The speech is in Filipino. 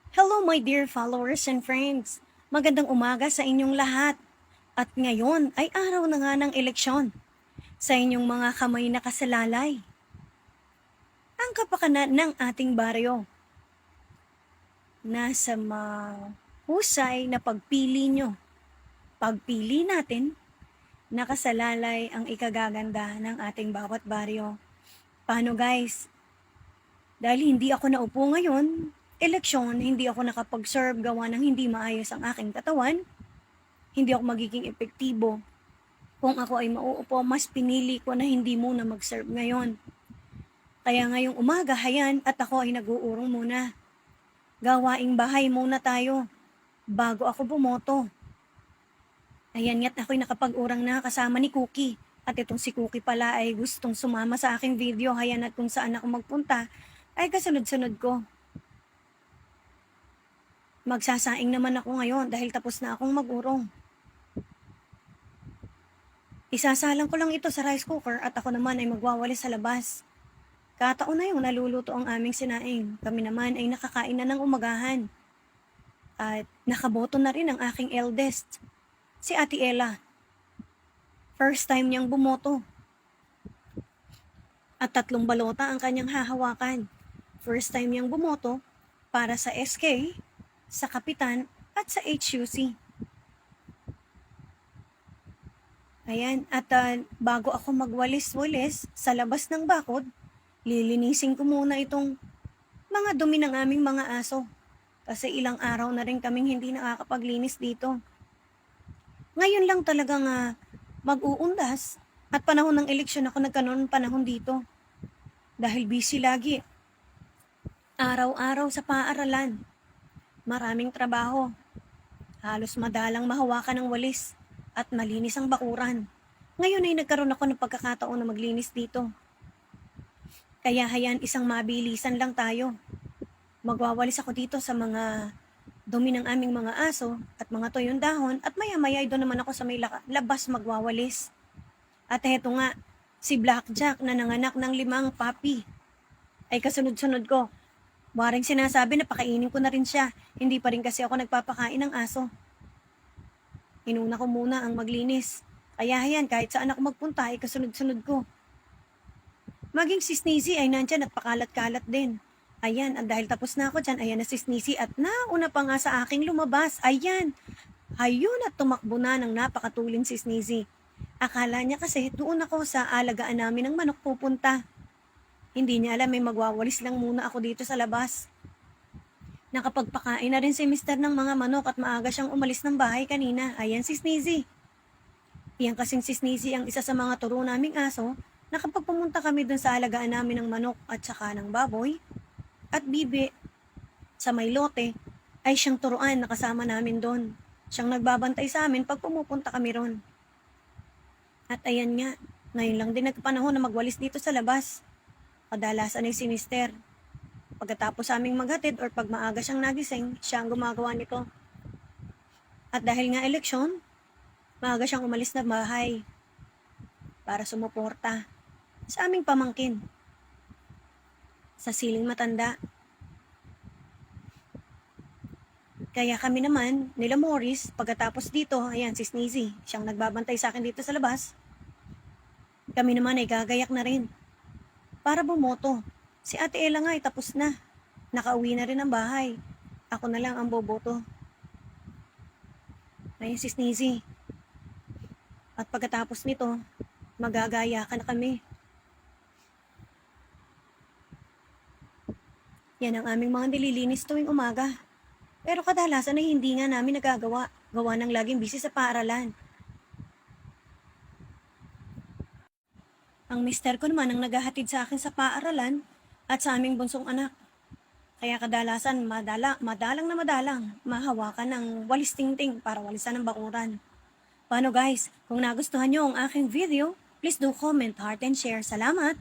Hello my dear followers and friends. Magandang umaga sa inyong lahat. At ngayon ay araw na nga ng eleksyon. Sa inyong mga kamay na kasalalay. Ang kapakanan ng ating baryo. Nasa mahusay na pagpili nyo. Pagpili natin, nakasalalay ang ikagaganda ng ating bawat baryo. Paano guys? Dahil hindi ako naupo ngayon, eleksyon, hindi ako nakapag-serve gawa ng hindi maayos ang aking katawan, hindi ako magiging epektibo. Kung ako ay mauupo, mas pinili ko na hindi muna mag-serve ngayon. Kaya ngayong umaga, hayan, at ako ay nag-uurong muna. Gawaing bahay muna tayo, bago ako bumoto. Ayan nga't ako'y nakapag-urang na kasama ni Cookie. At itong si Cookie pala ay gustong sumama sa aking video, hayan at kung saan ako magpunta, ay kasunod-sunod ko. Magsasaing naman ako ngayon dahil tapos na akong mag-urong. Isasalang ko lang ito sa rice cooker at ako naman ay magwawalis sa labas. Kataon na yung naluluto ang aming sinaing. Kami naman ay nakakain na ng umagahan. At nakaboto na rin ang aking eldest, si Ate Ella. First time niyang bumoto. At 3 balota ang kanyang hahawakan. First time niyang bumoto para sa SK, sa Kapitan at sa HUC. Ayan, at bago ako magwalis-walis sa labas ng bakod, lilinisin ko muna itong mga dumi ng aming mga aso. Kasi ilang araw na rin kaming hindi nakakapaglinis dito. Ngayon lang talagang mag-uundas at panahon ng eleksyon ako nagkaroon panahon dito. Dahil busy lagi. Araw-araw sa paaralan. Maraming trabaho. Halos madalang mahawakan ng walis at malinis ang bakuran. Ngayon ay nagkaroon ako ng pagkakataon na maglinis dito. Kaya hayan, isang mabilisan lang tayo. Magwawalis ako dito sa mga dumi ng aming mga aso at mga tuyong dahon at maya-maya doon naman ako sa may labas magwawalis. At heto nga, si Blackjack na nanganak ng 5 puppy. Ay kasunod-sunod ko. Waring sinasabi na pakainin ko na rin siya. Hindi pa rin kasi ako nagpapakain ng aso. Inuna ko muna ang maglinis. Kaya hayan, kahit saan ako magpunta ay kasunod-sunod ko. Maging si Sneezy ay nandyan at pakalat-kalat din. Ayan, at dahil tapos na ako dyan, ayan na si Sneezy at nauna pa nga sa aking lumabas. Ayan, ayun at tumakbo na ng napakatulin si Sneezy. Akala niya kasi doon ako sa alagaan namin ng manok pupunta. Hindi niya alam, may magwawalis lang muna ako dito sa labas. Nakapagpakain na rin si Mr. ng mga manok at maaga siyang umalis ng bahay kanina. Ayan si Sneezy. Iyan kasing si Sneezy ang isa sa mga turo naming aso na kapag pumunta kami dun sa alagaan namin ng manok at saka ng baboy at bibi sa may lote, ay siyang turuan na kasama namin doon. Siyang nagbabantay sa amin pag pumupunta kami ron. At ayan nga, ngayon lang din nagpanahon na magwalis dito sa labas. Kadalasan ay si Mister. Pagkatapos aming maghatid or pag maaga siyang nagising, siya ang gumagawa nito. At dahil nga eleksyon, maaga siyang umalis na bahay para sumuporta sa aming pamangkin sa siling matanda. Kaya kami naman, nila Morris, pagkatapos dito, ayan si Sneezy, siyang nagbabantay sa akin dito sa labas. Kami naman ay gagayak na rin para bumoto. Si Ate Ella nga ay tapos na. Nakauwi na rin ang bahay. Ako na lang ang boboto. Ayan si Sneezy. At pagkatapos nito, magagaya ka na kami. Yan ang aming mga nililinis tuwing umaga. Pero kadalasan ay hindi nga namin nagagawa. Gawa ng laging busy sa paaralan. Ang mister ko naman ang naghahatid sa akin sa paaralan at sa aming bunsong anak. Kaya kadalasan madalang mahawakan ng walis tingting para walisan ng bakuran. Paano guys? Kung nagustuhan nyo ang aking video, please do comment, heart, and share. Salamat!